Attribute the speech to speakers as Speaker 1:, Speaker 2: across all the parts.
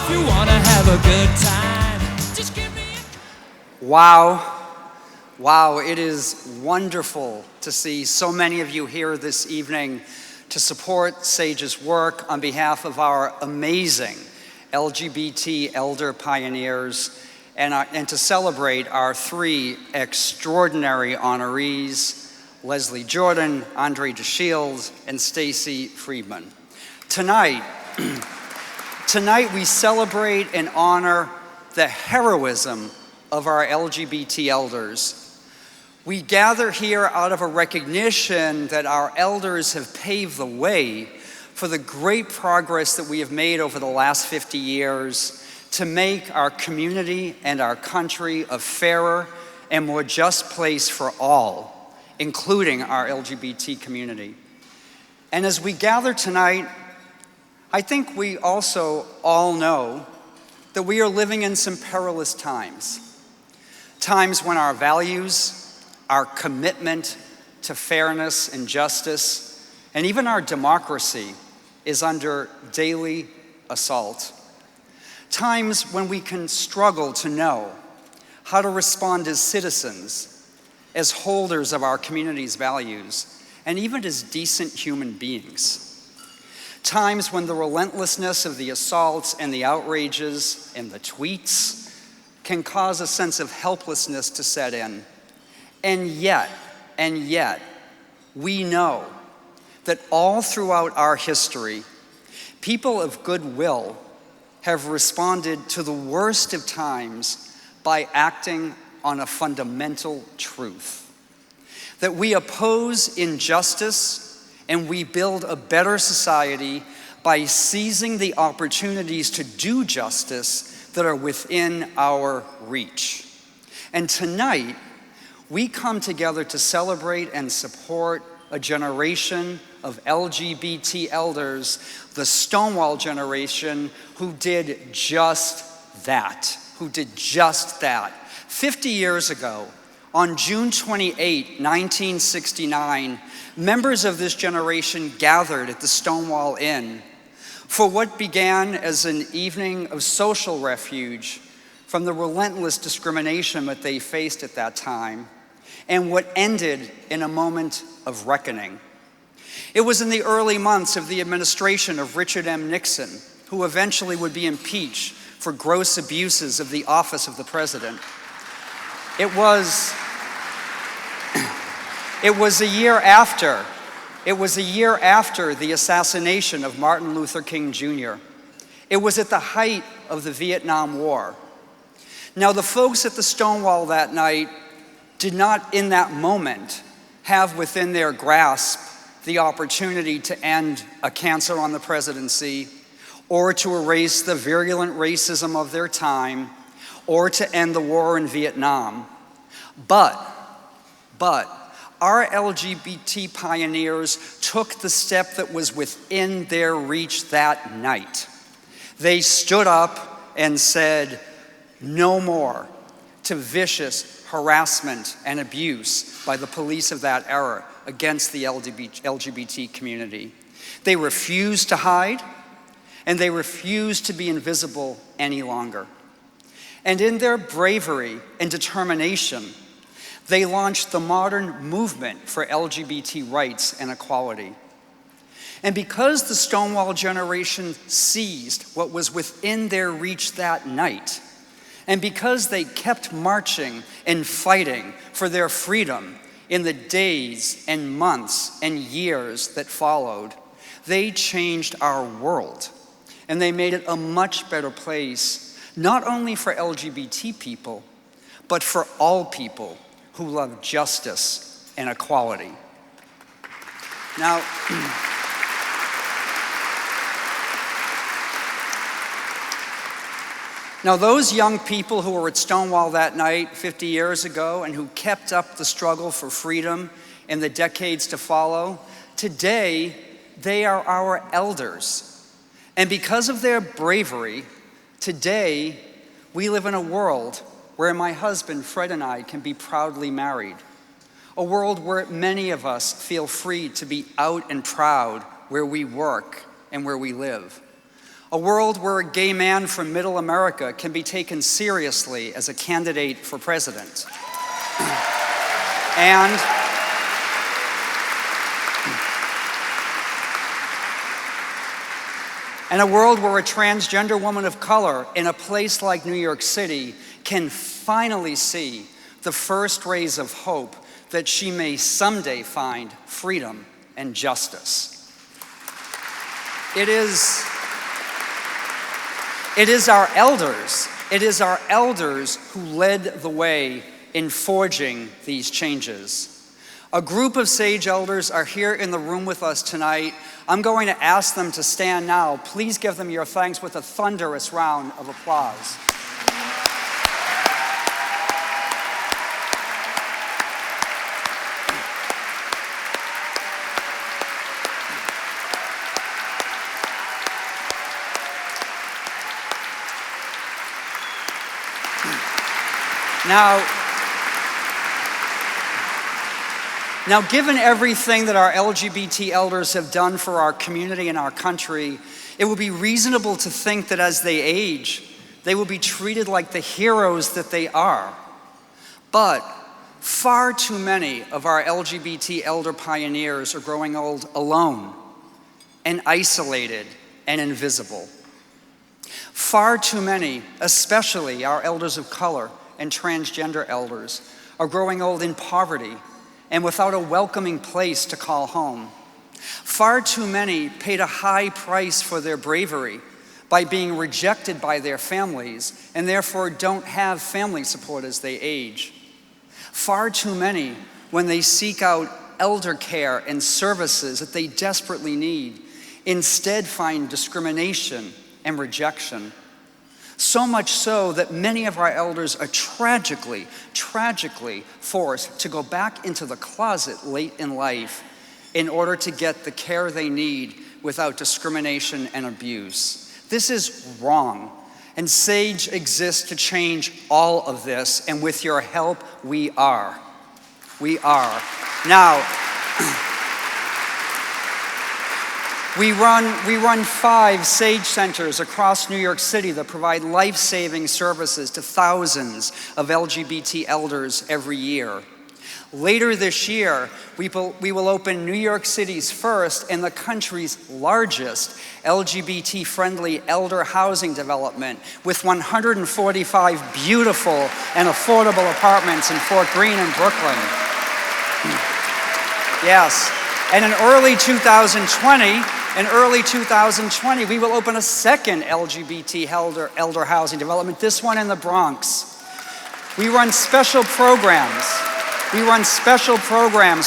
Speaker 1: if you wanna have a good time, just give me a...
Speaker 2: Wow, it is wonderful to see so many of you here this evening to support SAGE's work on behalf of our amazing LGBT elder pioneers and to celebrate our three extraordinary honorees, Leslie Jordan, Andre DeShields, and Stacy Friedman. Tonight we celebrate and honor the heroism of our LGBT elders. We gather here out of a recognition that our elders have paved the way for the great progress that we have made over the last 50 years to make our community and our country a fairer and more just place for all, including our LGBT community. And as we gather tonight, I think we also all know that we are living in some perilous times. Times when our values, our commitment to fairness and justice, and even our democracy is under daily assault. Times when we can struggle to know how to respond as citizens, as holders of our community's values, and even as decent human beings. Times when the relentlessness of the assaults and the outrages and the tweets can cause a sense of helplessness to set in. And yet, we know that all throughout our history, people of goodwill have responded to the worst of times by acting on a fundamental truth. That we oppose injustice and we build a better society by seizing the opportunities to do justice that are within our reach. And tonight, we come together to celebrate and support a generation of LGBT elders, the Stonewall generation, who did just that, 50 years ago, on June 28, 1969, members of this generation gathered at the Stonewall Inn for what began as an evening of social refuge from the relentless discrimination that they faced at that time, and what ended in a moment of reckoning. It was in the early months of the administration of Richard M. Nixon, who eventually would be impeached for gross abuses of the office of the president. It was a year after the assassination of Martin Luther King Jr. It was at the height of the Vietnam War. Now, the folks at the Stonewall that night did not, in that moment, have within their grasp the opportunity to end a cancer on the presidency, or to erase the virulent racism of their time, or to end the war in Vietnam. But our LGBT pioneers took the step that was within their reach that night. They stood up and said, "No more" to vicious harassment and abuse by the police of that era against the LGBT community. They refused to hide, and they refused to be invisible any longer. And in their bravery and determination, they launched the modern movement for LGBT rights and equality. And because the Stonewall generation seized what was within their reach that night, and because they kept marching and fighting for their freedom in the days and months and years that followed, they changed our world. And they made it a much better place, not only for LGBT people, but for all people who love justice and equality. Now, those young people who were at Stonewall that night 50 years ago and who kept up the struggle for freedom in the decades to follow, today they are our elders. And because of their bravery, today we live in a world where my husband Fred and I can be proudly married. A world where many of us feel free to be out and proud where we work and where we live. A world where a gay man from middle America can be taken seriously as a candidate for president. And a world where a transgender woman of color in a place like New York City can finally see the first rays of hope that she may someday find freedom and justice. It is our elders who led the way in forging these changes. A group of SAGE elders are here in the room with us tonight. I'm going to ask them to stand now. Please give them your thanks with a thunderous round of applause. Now, given everything that our LGBT elders have done for our community and our country, it would be reasonable to think that as they age, they will be treated like the heroes that they are. But far too many of our LGBT elder pioneers are growing old alone and isolated and invisible. Far too many, especially our elders of color and transgender elders, are growing old in poverty and without a welcoming place to call home. Far too many paid a high price for their bravery by being rejected by their families and therefore don't have family support as they age. Far too many, when they seek out elder care and services that they desperately need, instead find discrimination and rejection. So much so that many of our elders are tragically forced to go back into the closet late in life in order to get the care they need without discrimination and abuse. This is wrong, and SAGE exists to change all of this, and with your help, we are. We are. Now, we run 5 SAGE centers across New York City that provide life-saving services to thousands of LGBT elders every year. Later this year, we will open New York City's first and the country's largest LGBT-friendly elder housing development with 145 beautiful and affordable apartments in Fort Greene and Brooklyn. Yes, and in early 2020, we will open a second LGBT elder housing development, this one in the Bronx. We run special programs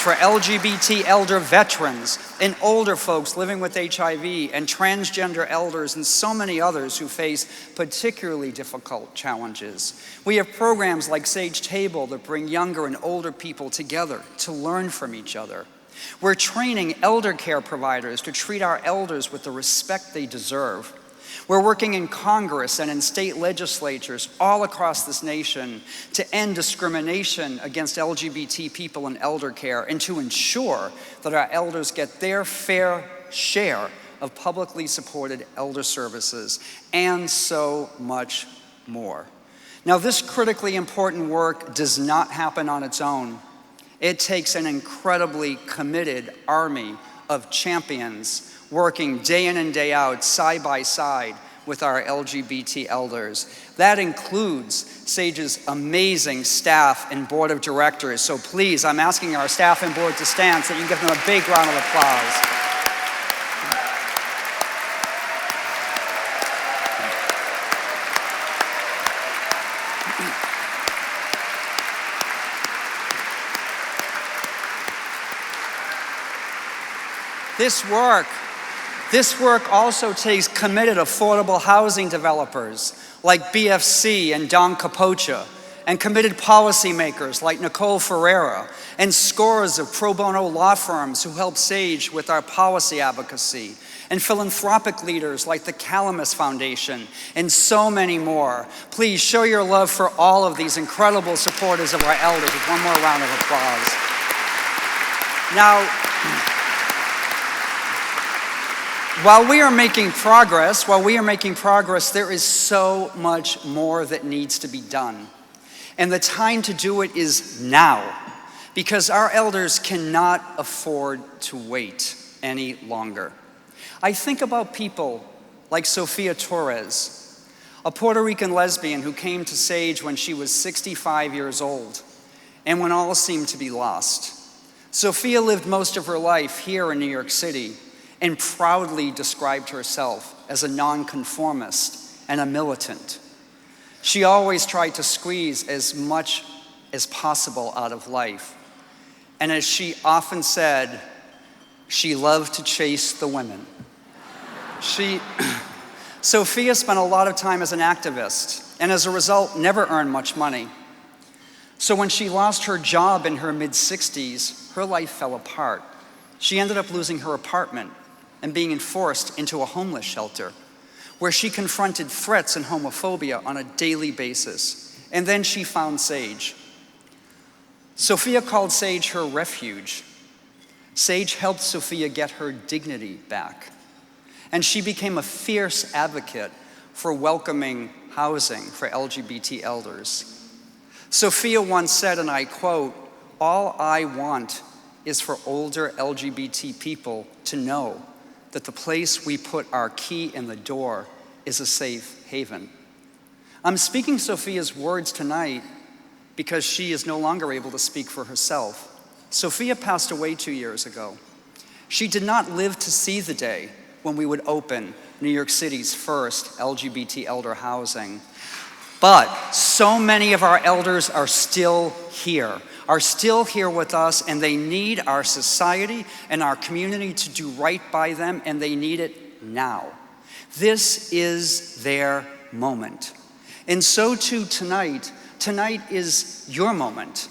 Speaker 2: for LGBT elder veterans and older folks living with HIV and transgender elders and so many others who face particularly difficult challenges. We have programs like SAGE Table that bring younger and older people together to learn from each other. We're training elder care providers to treat our elders with the respect they deserve. We're working in Congress and in state legislatures all across this nation to end discrimination against LGBT people in elder care and to ensure that our elders get their fair share of publicly supported elder services, and so much more. Now, this critically important work does not happen on its own. It takes an incredibly committed army of champions working day in and day out, side by side with our LGBT elders. That includes SAGE's amazing staff and board of directors. So please, I'm asking our staff and board to stand so you can give them a big round of applause. This work also takes committed affordable housing developers like BFC and Don Capocha, and committed policymakers like Nicole Ferreira, and scores of pro bono law firms who help SAGE with our policy advocacy, and philanthropic leaders like the Calamus Foundation, and so many more. Please show your love for all of these incredible supporters of our elders with one more round of applause. while we are making progress, there is so much more that needs to be done. And the time to do it is now, because our elders cannot afford to wait any longer. I think about people like Sophia Torres, a Puerto Rican lesbian who came to SAGE when she was 65 years old and when all seemed to be lost. Sophia lived most of her life here in New York City and proudly described herself as a nonconformist and a militant. She always tried to squeeze as much as possible out of life. And as she often said, she loved to chase the women. Sophia spent a lot of time as an activist, and as a result, never earned much money. So when she lost her job in her mid-60s, her life fell apart. She ended up losing her apartment and being forced into a homeless shelter, where she confronted threats and homophobia on a daily basis. And then she found SAGE. Sophia called SAGE her refuge. SAGE helped Sophia get her dignity back. And she became a fierce advocate for welcoming housing for LGBT elders. Sophia once said, and I quote, "All I want is for older LGBT people to know that the place we put our key in the door is a safe haven." I'm speaking Sophia's words tonight because she is no longer able to speak for herself. Sophia passed away 2 years ago. She did not live to see the day when we would open New York City's first LGBT elder housing. But so many of our elders are still here with us, and they need our society and our community to do right by them, and they need it now. This is their moment. And so too tonight. Tonight is your moment.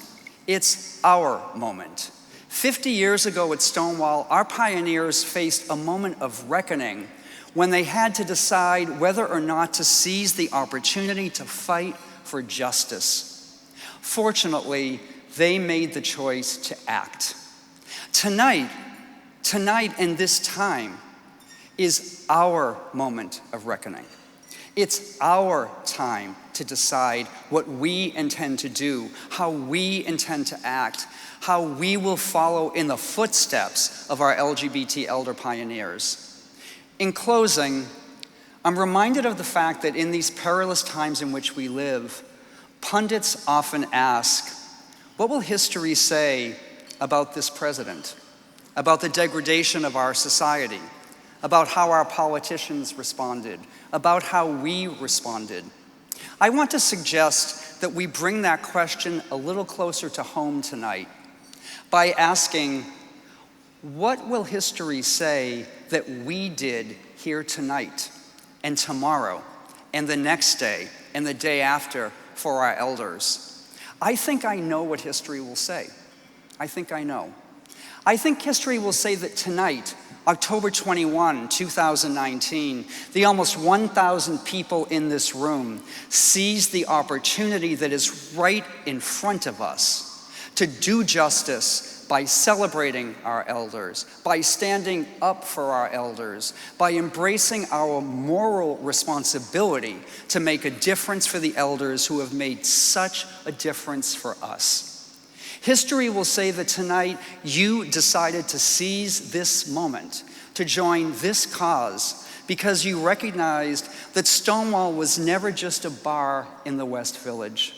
Speaker 2: It's our moment. 50 years ago at Stonewall, our pioneers faced a moment of reckoning when they had to decide whether or not to seize the opportunity to fight for justice. Fortunately, they made the choice to act. Tonight and this time is our moment of reckoning. It's our time to decide what we intend to do, how we intend to act, how we will follow in the footsteps of our LGBT elder pioneers. In closing, I'm reminded of the fact that in these perilous times in which we live, pundits often ask, what will history say about this president, about the degradation of our society, about how our politicians responded, about how we responded? I want to suggest that we bring that question a little closer to home tonight by asking, what will history say that we did here tonight and tomorrow and the next day and the day after for our elders? I think I know what history will say. I think I know. I think history will say that tonight, October 21, 2019, the almost 1,000 people in this room seized the opportunity that is right in front of us to do justice by celebrating our elders, by standing up for our elders, by embracing our moral responsibility to make a difference for the elders who have made such a difference for us. History will say that tonight you decided to seize this moment, to join this cause, because you recognized that Stonewall was never just a bar in the West Village.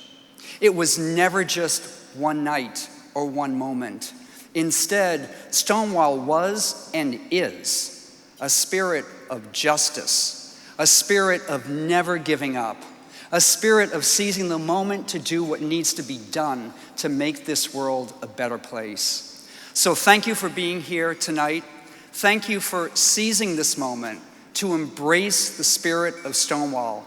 Speaker 2: It was never just one night or one moment. Instead, Stonewall was and is a spirit of justice, a spirit of never giving up, a spirit of seizing the moment to do what needs to be done to make this world a better place. So thank you for being here tonight. Thank you for seizing this moment to embrace the spirit of Stonewall.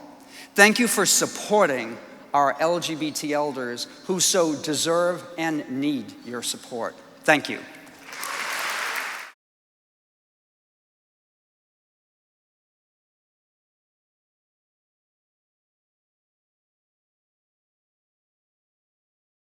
Speaker 2: Thank you for supporting our LGBT elders who so deserve and need your support. Thank you.